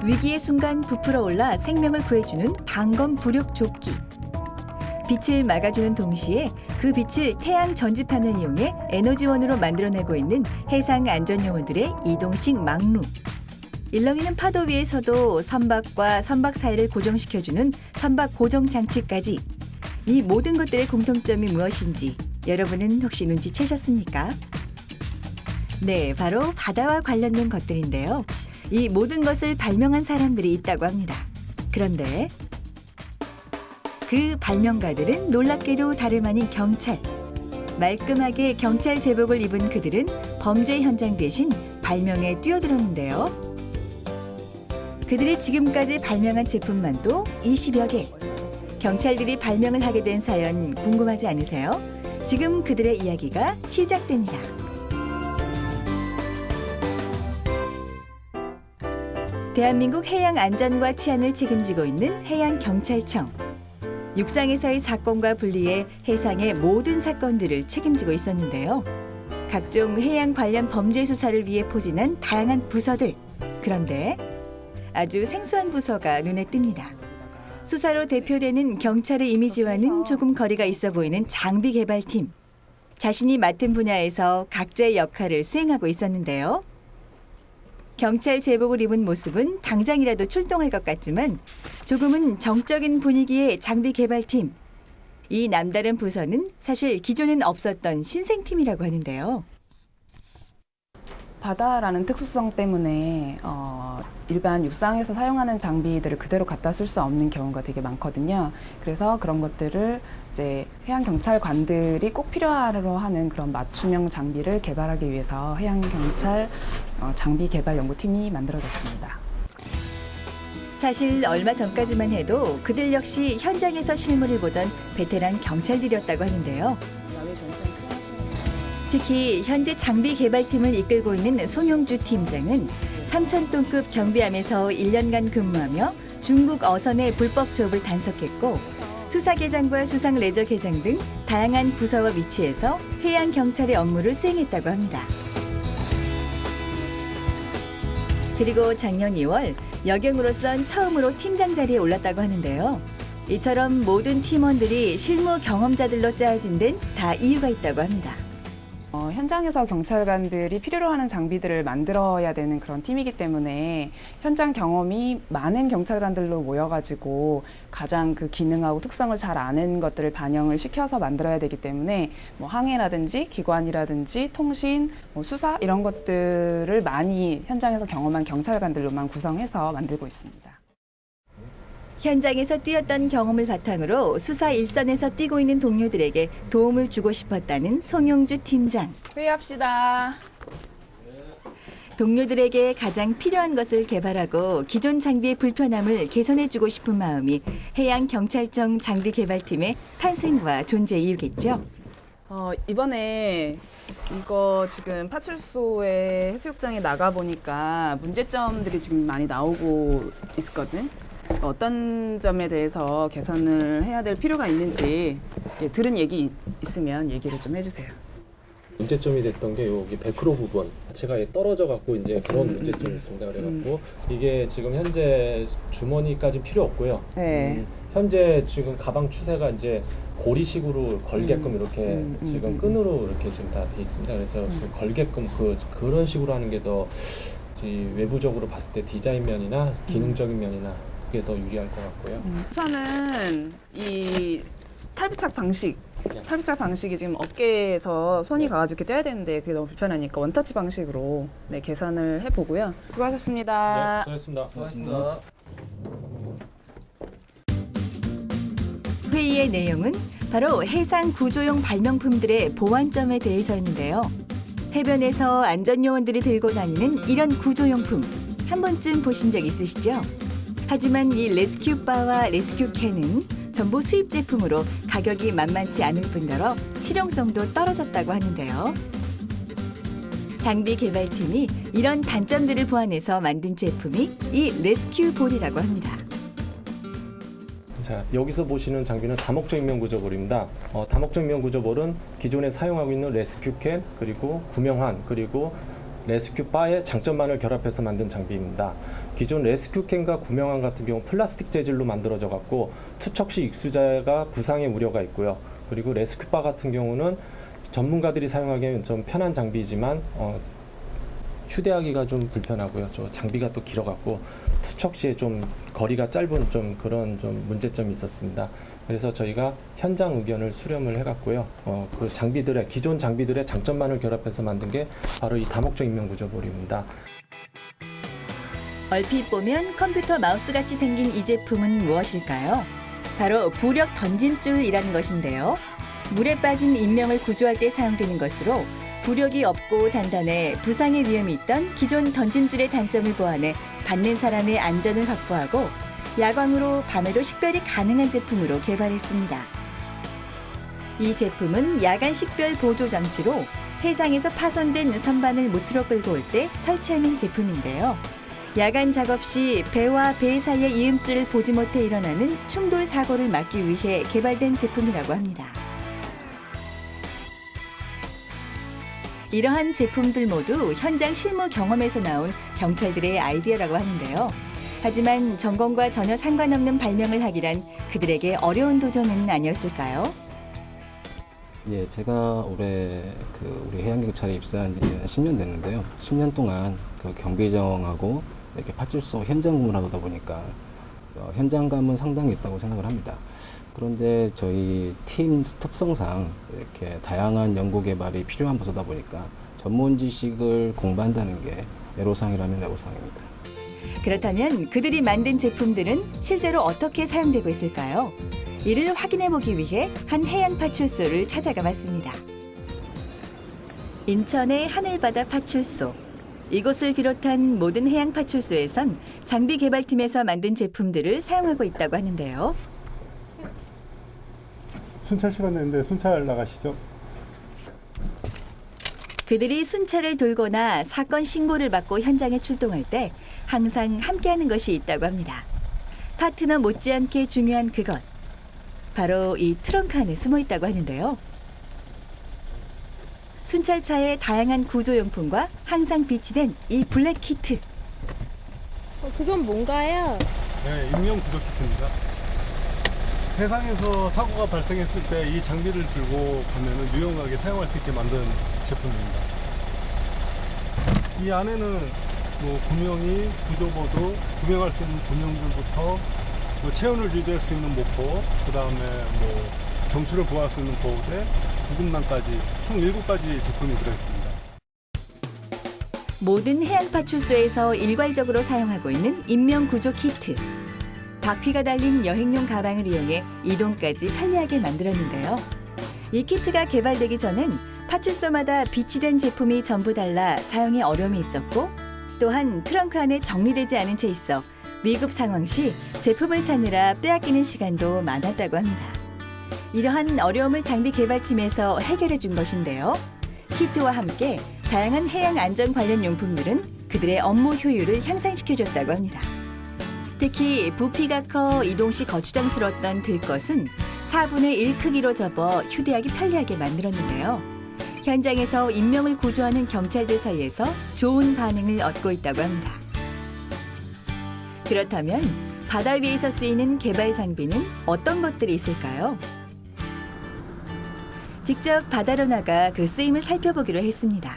위기의 순간 부풀어 올라 생명을 구해주는 방검 부력 조끼. 빛을 막아주는 동시에 그 빛을 태양 전지판을 이용해 에너지원으로 만들어내고 있는 해상 안전요원들의 이동식 망루. 일렁이는 파도 위에서도 선박과 선박 사이를 고정시켜주는 선박 고정 장치까지. 이 모든 것들의 공통점이 무엇인지 여러분은 혹시 눈치채셨습니까? 네, 바로 바다와 관련된 것들인데요. 이 모든 것을 발명한 사람들이 있다고 합니다. 그런데 그 발명가들은 놀랍게도 다름 아닌 경찰. 말끔하게 경찰 제복을 입은 그들은 범죄 현장 대신 발명에 뛰어들었는데요. 그들이 지금까지 발명한 제품만도 20여 개. 경찰들이 발명을 하게 된 사연 궁금하지 않으세요? 지금 그들의 이야기가 시작됩니다. 대한민국 해양 안전과 치안을 책임지고 있는 해양경찰청. 육상에서의 사건과 분리해 해상의 모든 사건들을 책임지고 있었는데요. 각종 해양 관련 범죄 수사를 위해 포진한 다양한 부서들. 그런데 아주 생소한 부서가 눈에 띕니다. 수사로 대표되는 경찰의 이미지와는 조금 거리가 있어 보이는 장비 개발팀. 자신이 맡은 분야에서 각자의 역할을 수행하고 있었는데요. 경찰 제복을 입은 모습은 당장이라도 출동할 것 같지만 조금은 정적인 분위기의 장비 개발팀. 이 남다른 부서는 사실 기존엔 없었던 신생팀이라고 하는데요. 바다라는 특수성 때문에 일반 육상에서 사용하는 장비들을 그대로 갖다 쓸 수 없는 경우가 되게 많거든요. 그래서 그런 것들을 이제 해양경찰관들이 꼭 필요하러 하는 그런 맞춤형 장비를 개발하기 위해서 해양경찰 장비 개발 연구팀이 만들어졌습니다. 사실 얼마 전까지만 해도 그들 역시 현장에서 실무를 보던 베테랑 경찰들이었다고 하는데요. 특히 현재 장비 개발팀을 이끌고 있는 송용주 팀장은 3,000톤급 경비함에서 1년간 근무하며 중국 어선의 불법 조업을 단속했고 수사계장과 수상레저계장 등 다양한 부서와 위치에서 해양경찰의 업무를 수행했다고 합니다. 그리고 작년 2월 여경으로선 처음으로 팀장 자리에 올랐다고 하는데요. 이처럼 모든 팀원들이 실무 경험자들로 짜여진 데는 다 이유가 있다고 합니다. 현장에서 경찰관들이 필요로 하는 장비들을 만들어야 되는 그런 팀이기 때문에 현장 경험이 많은 경찰관들로 모여가지고 가장 그 기능하고 특성을 잘 아는 것들을 반영을 시켜서 만들어야 되기 때문에 뭐 항해라든지 기관이라든지 통신, 수사 이런 것들을 많이 현장에서 경험한 경찰관들로만 구성해서 만들고 있습니다. 현장에서 뛰었던 경험을 바탕으로 수사 일선에서 뛰고 있는 동료들에게 도움을 주고 싶었다는 송용주 팀장. 회의합시다. 동료들에게 가장 필요한 것을 개발하고 기존 장비의 불편함을 개선해주고 싶은 마음이 해양경찰청 장비개발팀의 탄생과 존재 이유겠죠. 이번에 이거 지금 파출소에 해수욕장에 나가 보니까 문제점들이 지금 많이 나오고 있거든. 어떤 점에 대해서 개선을 해야 될 필요가 있는지 들은 얘기 있으면 얘기를 좀 해주세요. 문제점이 됐던 게 여기 벨크로 부분 자체가 떨어져 갖고 이제 그런 문제점이 있습니다. 그래갖고 이게 지금 현재 주머니까지 필요 없고요. 네. 현재 지금 가방 추세가 이제 고리식으로 걸게끔 이렇게 지금 끈으로 이렇게 지금 다 돼 있습니다. 그래서 걸게끔 그런 식으로 하는 게 더 외부적으로 봤을 때 디자인 면이나 기능적인 면이나 그게 더 유리할 것 같고요. 우선은 이 탈부착 방식이 지금 어깨에서 손이 가가지고 이렇게 떼야 되는데 그게 너무 불편하니까 원터치 방식으로 개선을 해보고요. 수고하셨습니다. 네, 수고하셨습니다. 회의의 내용은 바로 해상 구조용 발명품들의 보완점에 대해서였는데요. 해변에서 안전요원들이 들고 다니는 이런 구조용품 한 번쯤 보신 적 있으시죠? 하지만 이 레스큐바와 레스큐캔은 전부 수입 제품으로 가격이 만만치 않을 뿐더러 실용성도 떨어졌다고 하는데요. 장비 개발팀이 이런 단점들을 보완해서 만든 제품이 이 레스큐볼이라고 합니다. 자, 여기서 보시는 장비는 다목적 인명 구조볼입니다. 다목적 인명 구조볼은 기존에 사용하고 있는 레스큐캔 그리고 구명환 그리고 레스큐 바의 장점만을 결합해서 만든 장비입니다. 기존 레스큐캔과 구명함 같은 경우 플라스틱 재질로 만들어져 갖고 투척 시 익수자가 부상의 우려가 있고요. 그리고 레스큐 바 같은 경우는 전문가들이 사용하기에는 좀 편한 장비이지만 휴대하기가 좀 불편하고요. 저 장비가 또 길어갖고 투척 시에 좀 거리가 짧은 좀 그런 좀 문제점이 있었습니다. 그래서 저희가 현장 의견을 수렴을 해갖고요. 그 장비들의 기존 장비들의 장점만을 결합해서 만든 게 바로 이 다목적 인명구조볼입니다. 얼핏 보면 컴퓨터 마우스 같이 생긴 이 제품은 무엇일까요? 바로 부력 던짐줄이라는 것인데요. 물에 빠진 인명을 구조할 때 사용되는 것으로 부력이 없고 단단해 부상의 위험이 있던 기존 던짐줄의 단점을 보완해 받는 사람의 안전을 확보하고 야광으로 밤에도 식별이 가능한 제품으로 개발했습니다. 이 제품은 야간 식별 보조 장치로 해상에서 파손된 선반을 모트로 끌고 올 때 설치하는 제품인데요. 야간 작업 시 배와 배 사이의 이음줄을 보지 못해 일어나는 충돌 사고를 막기 위해 개발된 제품이라고 합니다. 이러한 제품들 모두 현장 실무 경험에서 나온 경찰들의 아이디어라고 하는데요. 하지만 전공과 전혀 상관없는 발명을 하기란 그들에게 어려운 도전은 아니었을까요? 예, 제가 올해 우리 해양경찰에 입사한 지 10년 됐는데요. 10년 동안 그 경비정하고 이렇게 파출소 현장 근무를 하다 보니까 현장감은 상당히 있다고 생각을 합니다. 그런데 저희 팀 특성상 이렇게 다양한 연구 개발이 필요한 부서다 보니까 전문 지식을 공부한다는 게 애로사항이라면 애로사항입니다. 그렇다면 그들이 만든 제품들은 실제로 어떻게 사용되고 있을까요? 이를 확인해 보기 위해 한 해양 파출소를 찾아가 봤습니다. 인천의 하늘바다 파출소. 이곳을 비롯한 모든 해양 파출소에선 장비 개발팀에서 만든 제품들을 사용하고 있다고 하는데요. 순찰 시간 됐는데 순찰 나가시죠. 그들이 순찰을 돌거나 사건 신고를 받고 현장에 출동할 때 항상 함께하는 것이 있다고 합니다. 파트너 못지않게 중요한 그것. 바로 이 트렁크 안에 숨어 있다고 하는데요. 순찰차의 다양한 구조용품과 항상 비치된 이 블랙 키트. 그건 뭔가요? 네, 인명구조 키트입니다. 해상에서 사고가 발생했을 때 이 장비를 들고 가면은 유용하게 사용할 수 있게 만든 제품입니다. 이 안에는 뭐 구명이 구조보도, 구명할 수 있는 구명줄부터 뭐 체온을 유지할 수 있는 모포, 그 다음에 뭐 경추를 보호할 수 있는 보호대, 구급망까지 총 7가지 제품이 들어있습니다. 모든 해양 파출소에서 일괄적으로 사용하고 있는 인명구조 키트. 바퀴가 달린 여행용 가방을 이용해 이동까지 편리하게 만들었는데요. 이 키트가 개발되기 전엔 파출소마다 비치된 제품이 전부 달라 사용에 어려움이 있었고 또한 트렁크 안에 정리되지 않은 채 있어 위급 상황 시 제품을 찾느라 빼앗기는 시간도 많았다고 합니다. 이러한 어려움을 장비 개발팀에서 해결해 준 것인데요. 키트와 함께 다양한 해양 안전 관련 용품들은 그들의 업무 효율을 향상시켜줬다고 합니다. 특히 부피가 커 이동 시 거추장스러웠던 들것은 4분의 1 크기로 접어 휴대하기 편리하게 만들었는데요. 현장에서 인명을 구조하는 경찰들 사이에서 좋은 반응을 얻고 있다고 합니다. 그렇다면 바다 위에서 쓰이는 개발 장비는 어떤 것들이 있을까요? 직접 바다로 나가 그 쓰임을 살펴보기로 했습니다.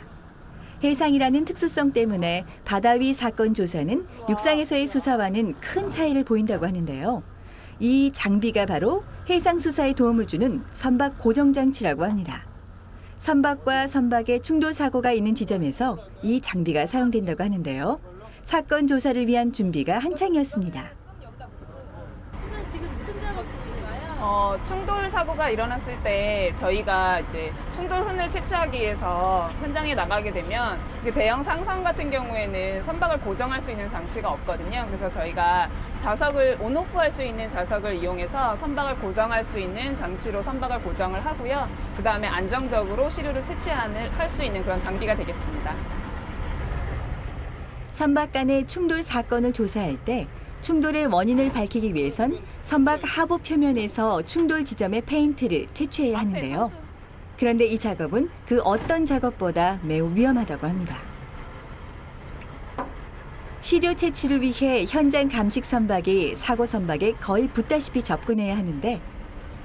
해상이라는 특수성 때문에 바다 위 사건 조사는 육상에서의 수사와는 큰 차이를 보인다고 하는데요. 이 장비가 바로 해상 수사에 도움을 주는 선박 고정 장치라고 합니다. 선박과 선박의 충돌 사고가 있는 지점에서 이 장비가 사용된다고 하는데요. 사건 조사를 위한 준비가 한창이었습니다. 충돌 사고가 일어났을 때 저희가 이제 충돌 흔을 채취하기 위해서 현장에 나가게 되면 대형 상선 같은 경우에는 선박을 고정할 수 있는 장치가 없거든요. 그래서 저희가 자석을 온오프 할 수 있는 자석을 이용해서 선박을 고정할 수 있는 장치로 선박을 고정을 하고요. 그 다음에 안정적으로 시료를 할 수 있는 그런 장비가 되겠습니다. 선박 간의 충돌 사건을 조사할 때 충돌의 원인을 밝히기 위해선 선박 하부 표면에서 충돌 지점의 페인트를 채취해야 하는데요. 그런데 이 작업은 그 어떤 작업보다 매우 위험하다고 합니다. 시료 채취를 위해 현장 감식 선박이 사고 선박에 거의 붙다시피 접근해야 하는데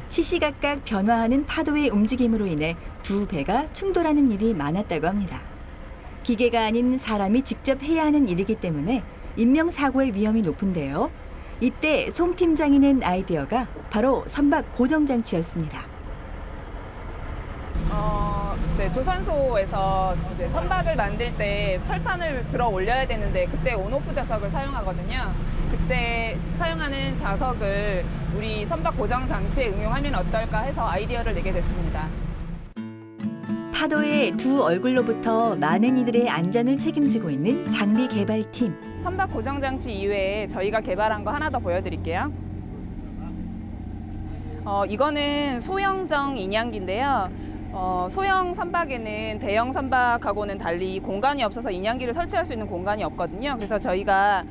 시시각각 변화하는 파도의 움직임으로 인해 두 배가 충돌하는 일이 많았다고 합니다. 기계가 아닌 사람이 직접 해야 하는 일이기 때문에 인명사고의 위험이 높은데요. 이때 송 팀장이 낸 아이디어가 바로 선박 고정장치였습니다. 이제 조선소에서 이제 선박을 만들 때 철판을 들어 올려야 되는데 그때 온오프 자석을 사용하거든요. 그때 사용하는 자석을 우리 선박 고정 장치에 응용하면 어떨까 해서 아이디어를 내게 됐습니다. 파도의 두 얼굴로부터 많은 이들의 안전을 책임지고 있는 장비 개발팀. 선박 고정 장치 이외에 저희가 개발한 거 하나 더 보여드릴게요. 이거는 소형정 인양기인데요. 소형 선박에는 대형 선박하고는 달리 공간이 없어서 인양기를 설치할 수 있는 공간이 없거든요. 그래서 저희가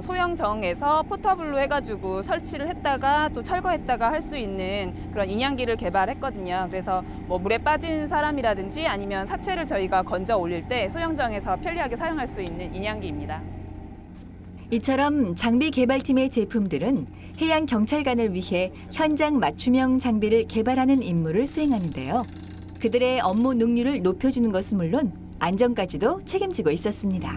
소형정에서 포터블로 해가지고 설치를 했다가 또 철거했다가 할 수 있는 그런 인양기를 개발했거든요. 그래서 뭐 물에 빠진 사람이라든지 아니면 사체를 저희가 건져 올릴 때 소형정에서 편리하게 사용할 수 있는 인양기입니다. 이처럼 장비 개발팀의 제품들은 해양 경찰관을 위해 현장 맞춤형 장비를 개발하는 임무를 수행하는데요. 그들의 업무 능률을 높여주는 것은 물론 안전까지도 책임지고 있었습니다.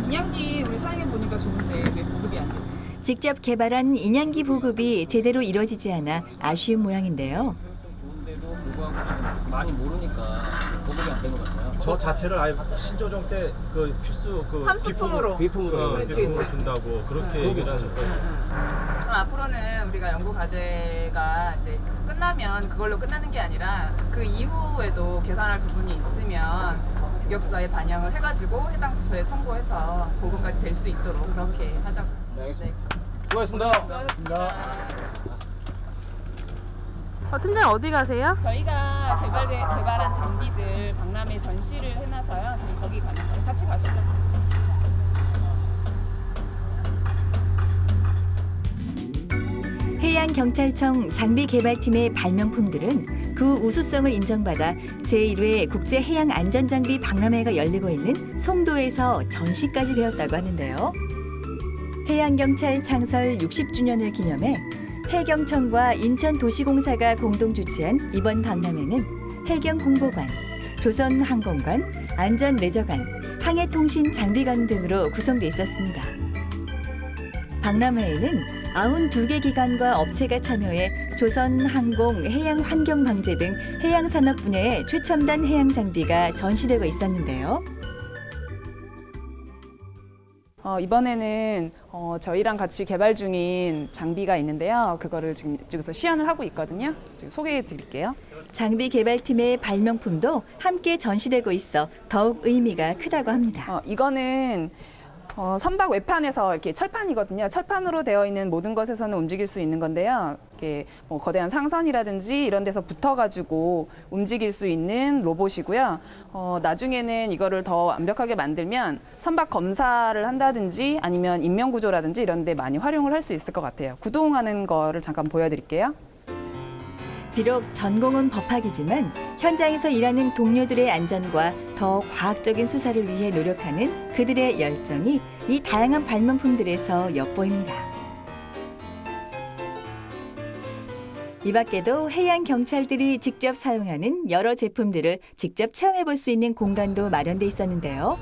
인양기 우리 사용해 보니까 좋은데 왜 보급이 안 되지? 직접 개발한 인양기 보급이 제대로 이루어지지 않아 아쉬운 모양인데요. 좋은데도 불구하고 지금 많이 모르니까 보급이 안 된 것 같아요. 저 자체를 아예 신조정 때 그 필수 그 함수품으로. 비품으로. 비품을 준다고 그렇게 얘기를 하셨고 그럼 앞으로는 우리가 연구 과제가 이제 끝나면 그걸로 끝나는 게 아니라 그 이후에도 개선할 부분이 있으면 규격서에 반영을 해가지고 해당 부서에 통보해서 보급까지 될 수 있도록 그렇게 하자고. 네, 알겠습니다. 수고하셨습니다. 팀장님 어디 가세요? 저희가 개발한 장비들 박람회 전시를 해놔서요. 지금 거기 가는 거예요. 같이 가시죠. 해양경찰청 장비개발팀의 발명품들은 그 우수성을 인정받아 제1회 국제해양안전장비 박람회가 열리고 있는 송도에서 전시까지 되었다고 하는데요. 해양경찰 창설 60주년을 기념해 해경청과 인천도시공사가 공동 주최한 이번 박람회는 해경홍보관, 조선항공관, 안전레저관, 항해통신 장비관 등으로 구성돼 있었습니다. 박람회에는 92개 기관과 업체가 참여해 조선, 항공, 해양 환경 방제 등 해양산업 분야의 최첨단 해양 장비가 전시되고 있었는데요. 이번에는 저희랑 같이 개발 중인 장비가 있는데요. 그거를 지금 이쪽에서 시연을 하고 있거든요. 지금 소개해 드릴게요. 장비 개발팀의 발명품도 함께 전시되고 있어 더욱 의미가 크다고 합니다. 이거는 선박 외판에서 이렇게 철판이거든요. 철판으로 되어 있는 모든 것에서는 움직일 수 있는 건데요. 이렇게 뭐 거대한 상선이라든지 이런 데서 붙어가지고 움직일 수 있는 로봇이고요. 나중에는 이거를 더 완벽하게 만들면 선박 검사를 한다든지 아니면 인명구조라든지 이런 데 많이 활용을 할 수 있을 것 같아요. 구동하는 거를 잠깐 보여드릴게요. 비록 전공은 법학이지만 현장에서 일하는 동료들의 안전과 더 과학적인 수사를 위해 노력하는 그들의 열정이 이 다양한 발명품들에서 엿보입니다. 이 밖에도 해양 경찰들이 직접 사용하는 여러 제품들을 직접 체험해 볼 수 있는 공간도 마련돼 있었는데요.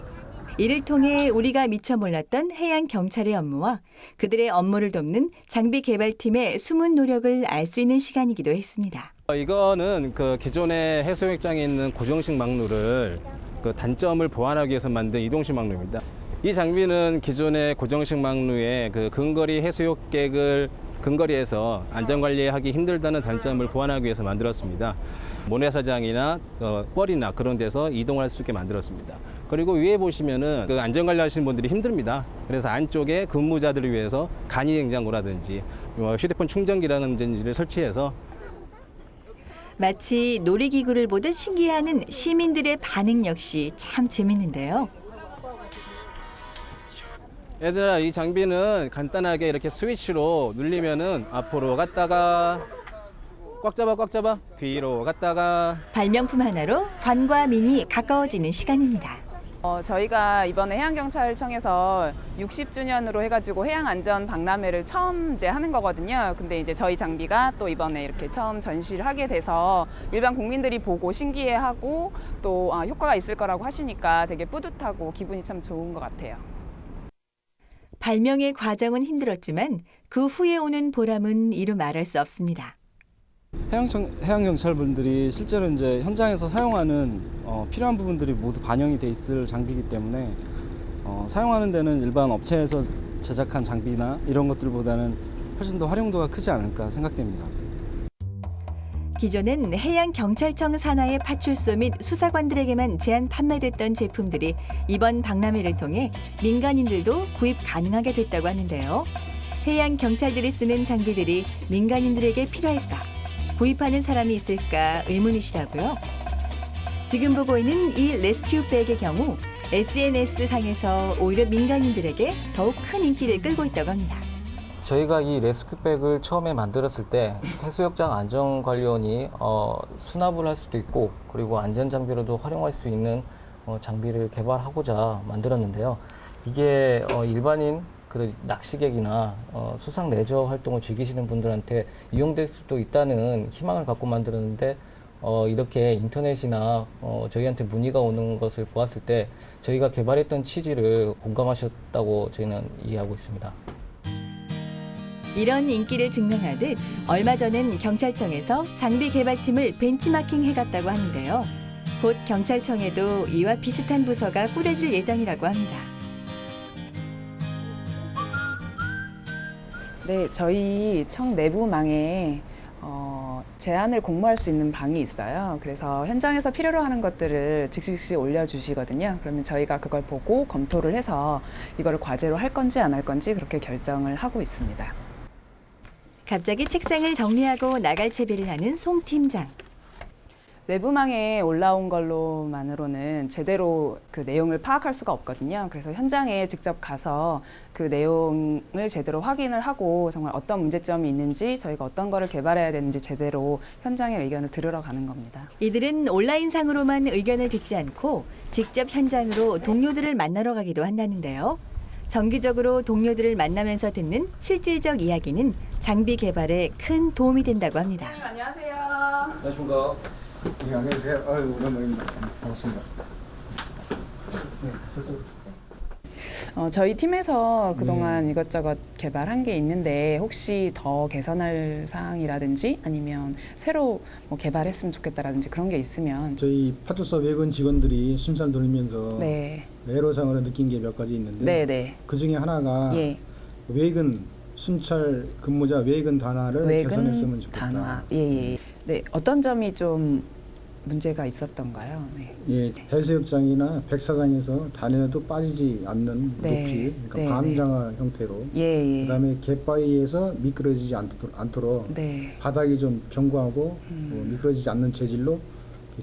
이를 통해 우리가 미처 몰랐던 해양 경찰의 업무와 그들의 업무를 돕는 장비 개발팀의 숨은 노력을 알 수 있는 시간이기도 했습니다. 이거는 그 기존의 해수욕장에 있는 고정식 막루를 그 단점을 보완하기 위해서 만든 이동식 막루입니다. 이 장비는 기존의 고정식 막루의 그 근거리 해수욕객을 근거리에서 안전관리하기 힘들다는 단점을 보완하기 위해서 만들었습니다. 모래사장이나 뻘이나 그런 데서 이동할 수 있게 만들었습니다. 그리고 위에 보시면은 그 안전관리 하시는 분들이 힘듭니다. 그래서 안쪽에 근무자들을 위해서 간이 냉장고라든지 휴대폰 충전기라든지를 설치해서 마치 놀이기구를 보듯 신기해하는 시민들의 반응 역시 참 재밌는데요. 얘들아, 이 장비는 간단하게 이렇게 스위치로 누르면은 앞으로 갔다가 꽉 잡아 뒤로 갔다가 발명품 하나로 관과 민이 가까워지는 시간입니다. 저희가 이번에 해양경찰청에서 60주년으로 해가지고 해양안전 박람회를 처음 이제 하는 거거든요. 근데 이제 저희 장비가 또 이번에 이렇게 처음 전시를 하게 돼서 일반 국민들이 보고 신기해하고 또 효과가 있을 거라고 하시니까 되게 뿌듯하고 기분이 참 좋은 것 같아요. 발명의 과정은 힘들었지만 그 후에 오는 보람은 이루 말할 수 없습니다. 해양경찰분들이 실제로 이제 현장에서 사용하는 필요한 부분들이 모두 반영이 돼 있을 장비이기 때문에 사용하는 데는 일반 업체에서 제작한 장비나 이런 것들보다는 훨씬 더 활용도가 크지 않을까 생각됩니다. 기존엔 해양경찰청 산하의 파출소 및 수사관들에게만 제한 판매됐던 제품들이 이번 박람회를 통해 민간인들도 구입 가능하게 됐다고 하는데요. 해양경찰들이 쓰는 장비들이 민간인들에게 필요할까? 구입하는 사람이 있을까 의문이시라고요? 지금 보고 있는 이 레스큐백의 경우 SNS상에서 오히려 민간인들에게 더욱 큰 인기를 끌고 있다고 합니다. 저희가 이 레스큐백을 처음에 만들었을 때 해수욕장 안전관리원이 수납을 할 수도 있고 그리고 안전장비로도 활용할 수 있는 장비를 개발하고자 만들었는데요. 이게 일반인 낚시객이나 수상 레저 활동을 즐기시는 분들한테 이용될 수도 있다는 희망을 갖고 만들었는데 이렇게 인터넷이나 저희한테 문의가 오는 것을 보았을 때 저희가 개발했던 취지를 공감하셨다고 저희는 이해하고 있습니다. 이런 인기를 증명하듯 얼마 전엔 경찰청에서 장비 개발팀을 벤치마킹 해갔다고 하는데요. 곧 경찰청에도 이와 비슷한 부서가 꾸려질 예정이라고 합니다. 네, 저희 청 내부망에 제안을 공모할 수 있는 방이 있어요. 그래서 현장에서 필요로 하는 것들을 즉시 올려주시거든요. 그러면 저희가 그걸 보고 검토를 해서 이거를 과제로 할 건지 안 할 건지 그렇게 결정을 하고 있습니다. 갑자기 책상을 정리하고 나갈 채비를 하는 송 팀장. 내부망에 올라온 걸로만으로는 제대로 그 내용을 파악할 수가 없거든요. 그래서 현장에 직접 가서 그 내용을 제대로 확인을 하고 정말 어떤 문제점이 있는지 저희가 어떤 거를 개발해야 되는지 제대로 현장의 의견을 들으러 가는 겁니다. 이들은 온라인상으로만 의견을 듣지 않고 직접 현장으로 동료들을 만나러 가기도 한다는데요. 정기적으로 동료들을 만나면서 듣는 실질적 이야기는 장비 개발에 큰 도움이 된다고 합니다. 안녕하세요. 안녕하십니까. 네, 안녕하세요. 아유, 오랜만입니다. 반갑습니다. 저희 팀에서 그동안 이것저것 개발한 게 있는데 혹시 더 개선할 사항이라든지 아니면 새로 뭐 개발했으면 좋겠다라든지 그런 게 있으면 저희 파출소 외근 직원들이 순찰 돌면서 네. 애로사항으로 느낀 게 몇 가지 있는데 네네. 그 중에 하나가 예. 외근 순찰 근무자 외근 단화를 개선했으면 좋겠다. 단화. 예. 네, 어떤 점이 좀 문제가 있었던가요? 네. 예, 해수욕장이나 백사장에서 단에도 빠지지 않는 네. 높이, 그러니까 네, 반장화 형태로. 예. 그다음에 갯바위에서 미끄러지지 않도록 네. 바닥이 좀 견고하고 미끄러지지 않는 재질로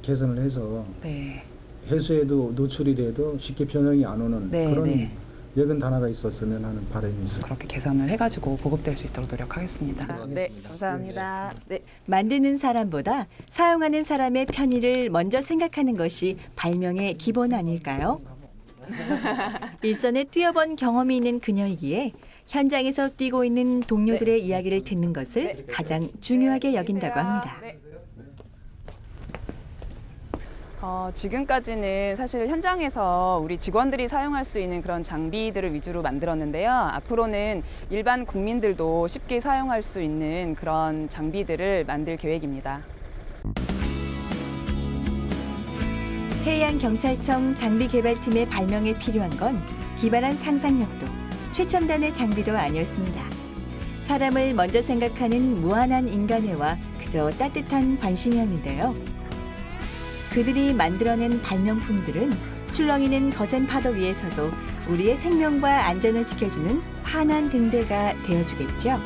개선을 해서 네. 해수에도 노출이 돼도 쉽게 변형이 안 오는 네, 그런 네. 외근 단화가 있었으면 하는 바람이 있어요. 그렇게 개선을 해가지고 보급될 수 있도록 노력하겠습니다. 네, 감사합니다. 네. 만드는 사람보다 사용하는 사람의 편의를 먼저 생각하는 것이 발명의 기본 아닐까요? 일선에 뛰어본 경험이 있는 그녀이기에 현장에서 뛰고 있는 동료들의 이야기를 듣는 것을 가장 중요하게 여긴다고 합니다. 지금까지는 사실 현장에서 우리 직원들이 사용할 수 있는 그런 장비들을 위주로 만들었는데요. 앞으로는 일반 국민들도 쉽게 사용할 수 있는 그런 장비들을 만들 계획입니다. 해양경찰청 장비개발팀의 발명에 필요한 건 기발한 상상력도 최첨단의 장비도 아니었습니다. 사람을 먼저 생각하는 무한한 인간애와 그저 따뜻한 관심이었는데요. 그들이 만들어낸 발명품들은 출렁이는 거센 파도 위에서도 우리의 생명과 안전을 지켜주는 환한 등대가 되어주겠죠.